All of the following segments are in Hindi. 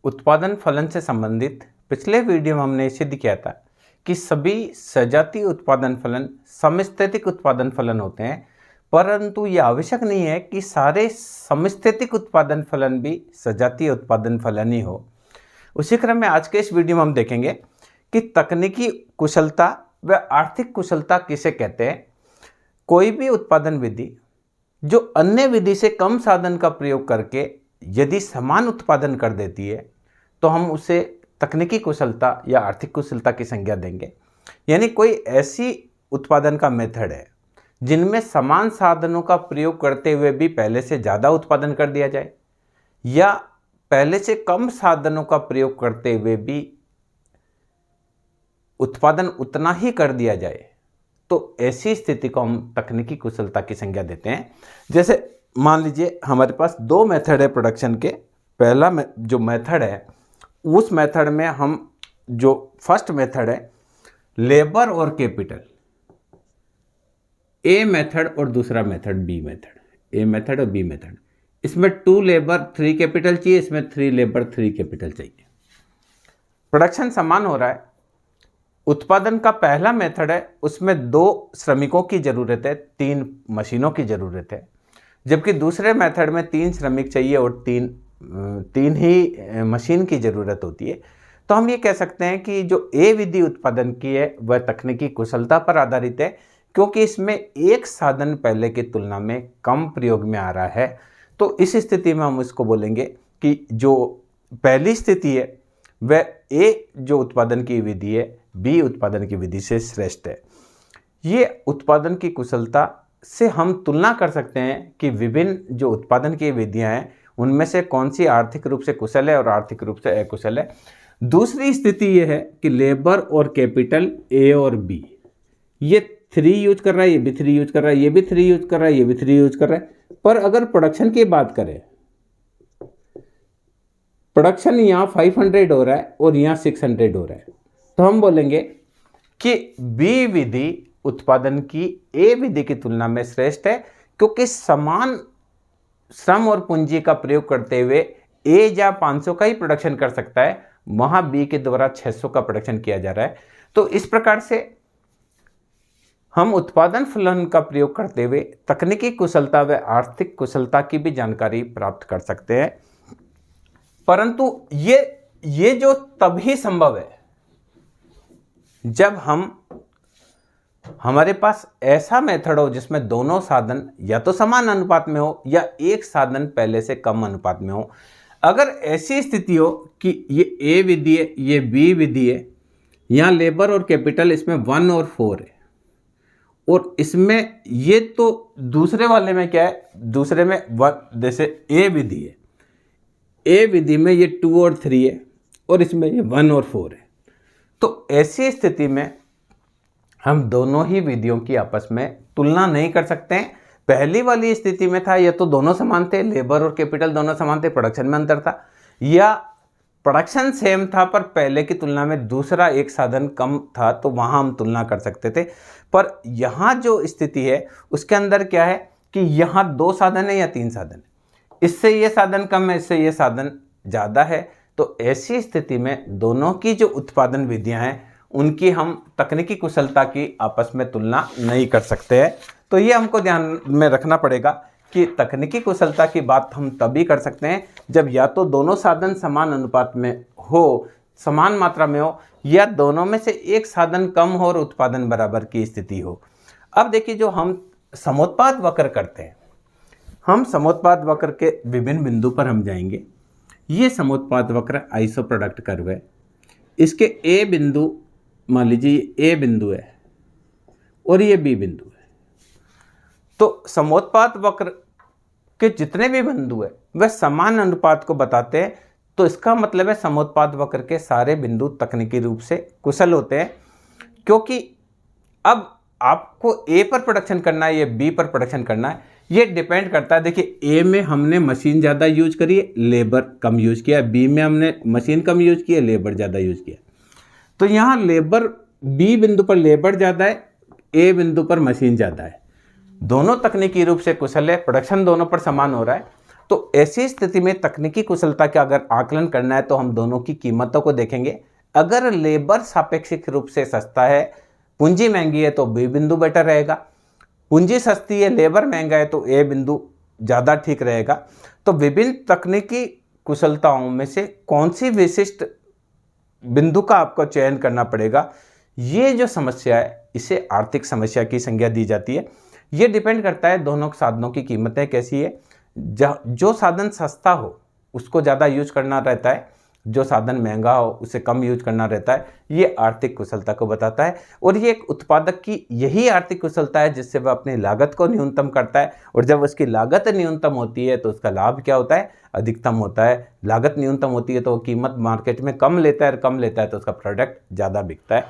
उत्पादन फलन से संबंधित पिछले वीडियो में हमने सिद्ध किया था कि सभी सजातीय उत्पादन फलन समस्थैतिक उत्पादन फलन होते हैं, परंतु यह आवश्यक नहीं है कि सारे समस्थैतिक उत्पादन फलन भी सजातीय उत्पादन फलन ही हो। उसी क्रम में आज के इस वीडियो में हम देखेंगे कि तकनीकी कुशलता व आर्थिक कुशलता किसे कहते हैं। कोई भी उत्पादन विधि जो अन्य विधि से कम साधन का प्रयोग करके यदि समान उत्पादन कर देती है तो हम उसे तकनीकी कुशलता या आर्थिक कुशलता की संज्ञा देंगे। यानी कोई ऐसी उत्पादन का मेथड है जिनमें समान साधनों का प्रयोग करते हुए भी पहले से ज़्यादा उत्पादन कर दिया जाए या पहले से कम साधनों का प्रयोग करते हुए भी उत्पादन उतना ही कर दिया जाए, तो ऐसी स्थिति को हम तकनीकी कुशलता की संज्ञा देते हैं। जैसे मान लीजिए हमारे पास दो मेथड है प्रोडक्शन के। पहला जो मेथड है उस मेथड में हम जो फर्स्ट मेथड है लेबर और कैपिटल, ए मेथड और दूसरा method B method, A method और बी मेथड। इसमें 2 लेबर 3 कैपिटल चाहिए, इसमें 3 लेबर 3 कैपिटल चाहिए। प्रोडक्शन समान हो रहा है। उत्पादन का पहला मेथड है उसमें 2 श्रमिकों की ज़रूरत है, 3 मशीनों की ज़रूरत है, जबकि दूसरे मेथड में 3 श्रमिक चाहिए और 3 ही मशीन की ज़रूरत होती है। तो हम ये कह सकते हैं कि जो ए विधि उत्पादन की है वह तकनीकी कुशलता पर आधारित है, क्योंकि इसमें एक साधन पहले की तुलना में कम प्रयोग में आ रहा है। तो इस स्थिति में हम इसको बोलेंगे कि जो पहली स्थिति है वह ए जो उत्पादन की विधि है बी उत्पादन की विधि से श्रेष्ठ है। ये उत्पादन की कुशलता से हम तुलना कर सकते हैं कि विभिन्न जो उत्पादन की विधियां हैं उनमें से कौन सी आर्थिक रूप से कुशल है और आर्थिक रूप से अकुशल है। दूसरी स्थिति ये है कि लेबर और कैपिटल ए और बी, ये 3 यूज कर रहा है, ये भी 3 यूज कर रहा है, ये भी 3 यूज कर रहा है, ये भी 3 यूज कर रहा है। पर अगर प्रोडक्शन की बात करें, प्रोडक्शन यहाँ 500 हो रहा है और यहाँ 600 हो रहा है, तो हम बोलेंगे कि बी विधि उत्पादन की ए विधि की तुलना में श्रेष्ठ है, क्योंकि समान श्रम और पूंजी का प्रयोग करते हुए ए या 500 का ही प्रोडक्शन कर सकता है, वहां बी के द्वारा 600 का प्रोडक्शन किया जा रहा है। तो इस प्रकार से हम उत्पादन फलन का प्रयोग करते हुए तकनीकी कुशलता व आर्थिक कुशलता की भी जानकारी प्राप्त कर सकते हैं। परंतु ये जो तभी संभव है जब हमारे पास ऐसा मेथड हो जिसमें दोनों साधन या तो समान अनुपात में हो या एक साधन पहले से कम अनुपात में हो। अगर ऐसी स्थिति हो कि ये ए विधि है, ये बी विधि है, यहाँ लेबर और कैपिटल इसमें 1 और 4 है, और इसमें ये तो दूसरे वाले में क्या है, दूसरे में 1, जैसे ए विधि है, ए विधि में ये 2 और 3 है और इसमें ये 1 और 4 है। तो ऐसी स्थिति में हम दोनों ही विधियों की आपस में तुलना नहीं कर सकते हैं। पहली वाली स्थिति में था या तो दोनों समान थे, लेबर और कैपिटल दोनों समान थे, प्रोडक्शन में अंतर था, या प्रोडक्शन सेम था पर पहले की तुलना में दूसरा एक साधन कम था, तो वहाँ हम तुलना कर सकते थे। पर यहाँ जो स्थिति है उसके अंदर क्या है कि यहाँ 2 साधन है या 3 साधन है, इससे ये साधन कम है, इससे ये साधन ज़्यादा है। तो ऐसी स्थिति में दोनों की जो उत्पादन विधियाँ हैं उनकी हम तकनीकी कुशलता की आपस में तुलना नहीं कर सकते हैं। तो ये हमको ध्यान में रखना पड़ेगा कि तकनीकी कुशलता की बात हम तभी कर सकते हैं जब या तो दोनों साधन समान अनुपात में हो, समान मात्रा में हो, या दोनों में से एक साधन कम हो और उत्पादन बराबर की स्थिति हो। अब देखिए, जो हम समोत्पाद वक्र करते हैं, हम समोत्पाद वक्र के विभिन्न बिंदु पर हम जाएंगे। ये समोत्पाद वक्र आइसो प्रोडक्ट कर्व है। इसके ए बिंदु, मान लीजिए ए बिंदु है और ये बी बिंदु है, तो समोत्पाद वक्र के जितने भी बिंदु है वह समान अनुपात को बताते हैं। तो इसका मतलब है समोत्पाद वक्र के सारे बिंदु तकनीकी रूप से कुशल होते हैं, क्योंकि अब आपको ए पर प्रोडक्शन करना है या बी पर प्रोडक्शन करना है, ये डिपेंड करता है। देखिए, ए में हमने मशीन ज़्यादा यूज करी है, लेबर कम यूज किया, बी में हमने मशीन कम यूज की है, लेबर ज़्यादा यूज किया। तो यहाँ लेबर, बी बिंदु पर लेबर ज़्यादा है, ए बिंदु पर मशीन ज़्यादा है, दोनों तकनीकी रूप से कुशल है, प्रोडक्शन दोनों पर समान हो रहा है। तो ऐसी स्थिति में तकनीकी कुशलता का अगर आकलन करना है तो हम दोनों की कीमतों को देखेंगे। अगर लेबर सापेक्षिक रूप से सस्ता है, पूंजी महंगी है, तो बी बिंदु बेटर रहेगा। पूंजी सस्ती है, लेबर महंगा है, तो ए बिंदु ज़्यादा ठीक रहेगा। तो विभिन्न तकनीकी कुशलताओं में से कौन सी विशिष्ट बिंदु का आपको चयन करना पड़ेगा, ये जो समस्या है इसे आर्थिक समस्या की संज्ञा दी जाती है। ये डिपेंड करता है दोनों साधनों की कीमतें कैसी है। जो साधन सस्ता हो उसको ज़्यादा यूज करना रहता है, जो साधन महंगा हो उसे कम यूज करना रहता है। ये आर्थिक कुशलता को बताता है और ये एक उत्पादक की यही आर्थिक कुशलता है जिससे वह अपनी लागत को न्यूनतम करता है। और जब उसकी लागत न्यूनतम होती है तो उसका लाभ क्या होता है, अधिकतम होता है। लागत न्यूनतम होती है तो वो कीमत मार्केट में कम लेता है, और कम लेता है तो उसका प्रोडक्ट ज़्यादा बिकता है।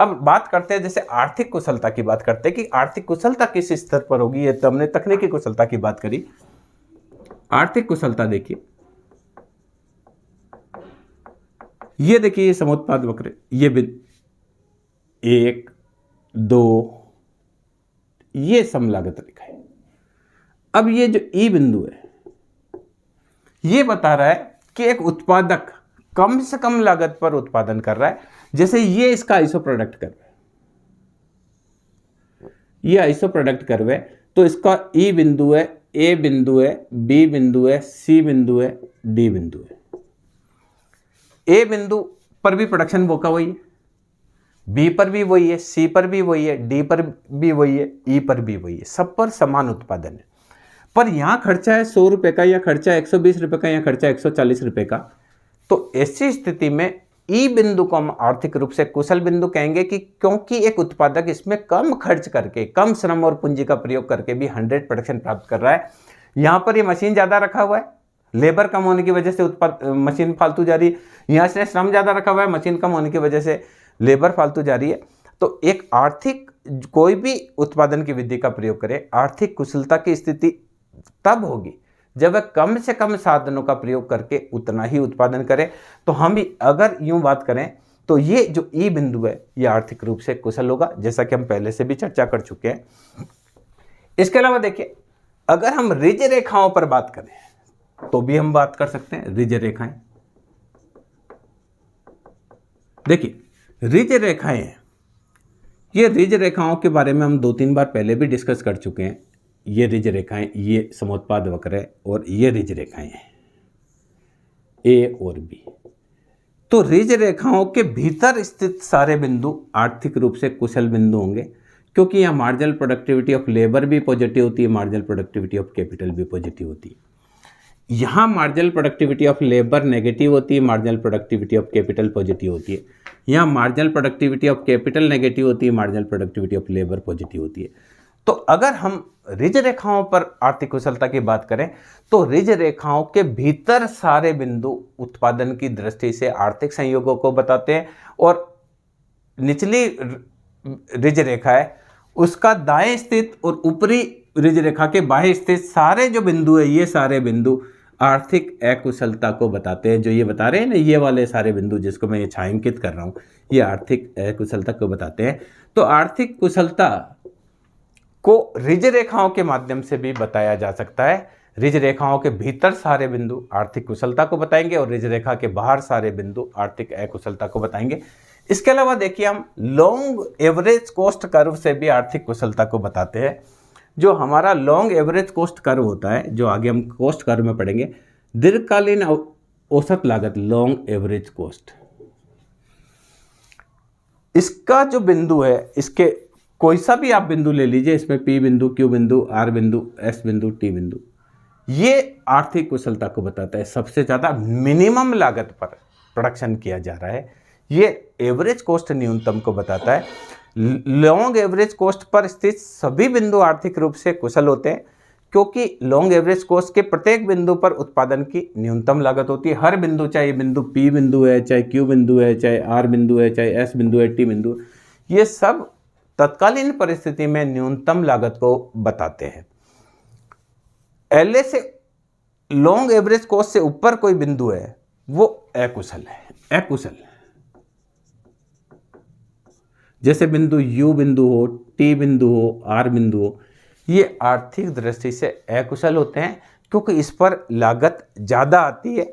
अब बात करते हैं, जैसे आर्थिक कुशलता की बात करते हैं कि आर्थिक कुशलता किस स्तर पर होगी। ये तो हमने तकनीकी कुशलता की बात करी। आर्थिक कुशलता देखिए, ये देखिए, ये समुत्पाद वक्र, ये 1 2, ये समलागत रेखा है। अब ये जो ई बिंदु है ये बता रहा है कि एक उत्पादक कम से कम लागत पर उत्पादन कर रहा है। जैसे ये इसका आइसो प्रोडक्ट कर्व है, ये आइसो प्रोडक्ट कर्व है, तो इसका ई बिंदु है, ए बिंदु है, बी बिंदु है, सी बिंदु है, डी बिंदु है। ए बिंदु पर भी प्रोडक्शन वो का वही है, बी पर भी वही है, सी पर भी वही है, डी पर भी वही है, ई पर भी वही है, सब पर समान उत्पादन है। पर यहां खर्चा है 100 रुपए का, या खर्चा 120 रुपए का, या खर्चा 140 रुपए का। तो ऐसी स्थिति में ई बिंदु को हम आर्थिक रूप से कुशल बिंदु कहेंगे कि क्योंकि एक उत्पादक इसमें कम खर्च करके, कम श्रम और पूंजी का प्रयोग करके भी 100 प्रोडक्शन प्राप्त कर रहा है। यहां पर ये मशीन ज्यादा रखा हुआ है, लेबर कम होने की वजह से मशीन फालतू जा रही है। यहाँ से श्रम ज़्यादा रखा हुआ है, मशीन कम होने की वजह से लेबर फालतू जा रही है। तो एक आर्थिक, कोई भी उत्पादन की विधि का प्रयोग करे, आर्थिक कुशलता की स्थिति तब होगी जब वह कम से कम साधनों का प्रयोग करके उतना ही उत्पादन करे। तो हम अगर यूं बात करें तो ये जो ई बिंदु है ये आर्थिक रूप से कुशल होगा, जैसा कि हम पहले से भी चर्चा कर चुके हैं। इसके अलावा देखिए, अगर हम ऋज रेखाओं पर बात करें तो भी हम बात कर सकते हैं। ऋज रेखाएं देखिए, ऋज रेखाएं हैं, ये ऋज रेखाओं के बारे में हम 2-3 बार पहले भी डिस्कस कर चुके हैं। ये ऋज रेखाएं, ये समुत्पाद वक्र है और ये ऋज रेखाएं हैं, ए और बी। तो ऋज रेखाओं के भीतर स्थित सारे बिंदु आर्थिक रूप से कुशल बिंदु होंगे, क्योंकि यहाँ मार्जिनल प्रोडक्टिविटी ऑफ लेबर भी पॉजिटिव होती है, मार्जिनल प्रोडक्टिविटी ऑफ कैपिटल भी पॉजिटिव होती है। यहाँ marginal productivity of labour negative होती है, marginal productivity of capital positive होती है। यहाँ marginal productivity of capital negative होती है, marginal productivity of labour positive होती है। तो अगर हम ऋज रेखाओं पर आर्थिक कुशलता की बात करें तो ऋज रेखाओं के भीतर सारे बिंदु उत्पादन की दृष्टि से आर्थिक संयोगों को बताते हैं, और निचली ऋज रेखा है उसका दाएं स्थित और ऊपरी ऋज रेखा के बाएं स्थित सारे जो बिंदु है, ये सारे बिंदु आर्थिक अकुशलता को बताते हैं। जो ये बता रहे हैं ना, ये वाले सारे बिंदु जिसको मैं ये छायांकित कर रहा हूं, ये आर्थिक अकुशलता को बताते हैं। तो आर्थिक कुशलता को ऋज रेखाओं के माध्यम से भी बताया जा सकता है। ऋज रेखाओं के भीतर सारे बिंदु आर्थिक कुशलता को बताएंगे और ऋज रेखा के बाहर सारे बिंदु आर्थिक अकुशलता को बताएंगे। इसके अलावा देखिए, हम लॉन्ग एवरेज कॉस्ट कर्व से भी आर्थिक कुशलता को बताते हैं। जो हमारा लॉन्ग एवरेज कॉस्ट कर्व होता है, जो आगे हम कॉस्ट कर्व में पढ़ेंगे, दीर्घकालीन औसत लागत, लॉन्ग एवरेज कॉस्ट, इसका जो बिंदु है, इसके कोई सा भी आप बिंदु ले लीजिए, इसमें पी बिंदु, क्यू बिंदु, आर बिंदु, एस बिंदु, टी बिंदु, ये आर्थिक कुशलता को बताता है। सबसे ज़्यादा मिनिमम लागत पर प्रोडक्शन किया जा रहा है, ये एवरेज कॉस्ट न्यूनतम को बताता है। लॉन्ग एवरेज कॉस्ट पर स्थित सभी बिंदु आर्थिक रूप से कुशल होते हैं, क्योंकि लॉन्ग एवरेज कॉस्ट के प्रत्येक बिंदु पर उत्पादन की न्यूनतम लागत होती है। हर बिंदु, चाहे बिंदु पी बिंदु है, चाहे क्यू बिंदु है, चाहे आर बिंदु है, चाहे एस बिंदु है, टी बिंदु, ये सब तत्कालीन परिस्थिति में न्यूनतम लागत को बताते हैं। एलए से लॉन्ग एवरेज कॉस्ट से ऊपर कोई बिंदु है वो अकुशल है, अकुशल। जैसे बिंदु यू बिंदु हो, टी बिंदु हो, आर बिंदु हो, ये आर्थिक दृष्टि से अकुशल होते हैं, क्योंकि इस पर लागत ज़्यादा आती है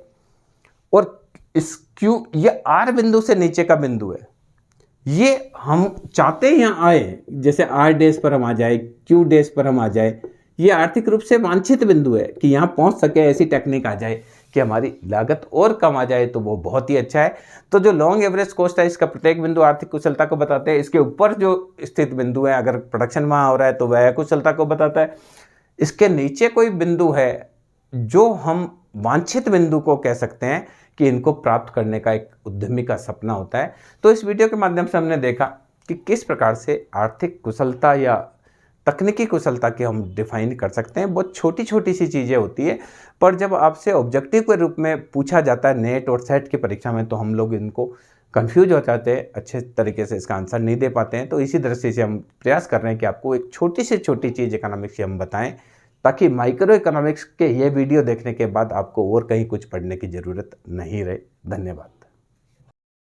और इस Q ये R बिंदु से नीचे का बिंदु है। ये हम चाहते हैं यहाँ आए, जैसे R डैश पर हम आ जाए, Q डैश पर हम आ जाए, ये आर्थिक रूप से वांछित बिंदु है कि यहाँ पहुँच सके, ऐसी टेक्निक आ जाए कि हमारी लागत और कम आ जाए, तो वो बहुत ही अच्छा है। तो जो लॉन्ग एवरेज कॉस्ट है, इसका प्रत्येक बिंदु आर्थिक कुशलता को बताते हैं। इसके ऊपर जो स्थित बिंदु है, अगर प्रोडक्शन वहाँ हो रहा है तो वह कुशलता को बताता है। इसके नीचे कोई बिंदु है जो हम वांछित बिंदु को कह सकते हैं कि इनको प्राप्त करने का एक उद्यमी का सपना होता है। तो इस वीडियो के माध्यम से हमने देखा कि किस प्रकार से आर्थिक कुशलता या तकनीकी कुशलता के हम डिफाइन कर सकते हैं। बहुत छोटी छोटी सी चीज़ें होती है, पर जब आपसे ऑब्जेक्टिव के रूप में पूछा जाता है नेट और सेट की परीक्षा में, तो हम लोग इनको कंफ्यूज हो जाते हैं, अच्छे तरीके से इसका आंसर नहीं दे पाते हैं। तो इसी दृष्टि से हम प्रयास कर रहे हैं कि आपको एक छोटी से छोटी चीज़ इकोनॉमिक्स से हम बताएं, ताकि माइक्रो इकोनॉमिक्स के ये वीडियो देखने के बाद आपको और कहीं कुछ पढ़ने की ज़रूरत नहीं रहे। धन्यवाद।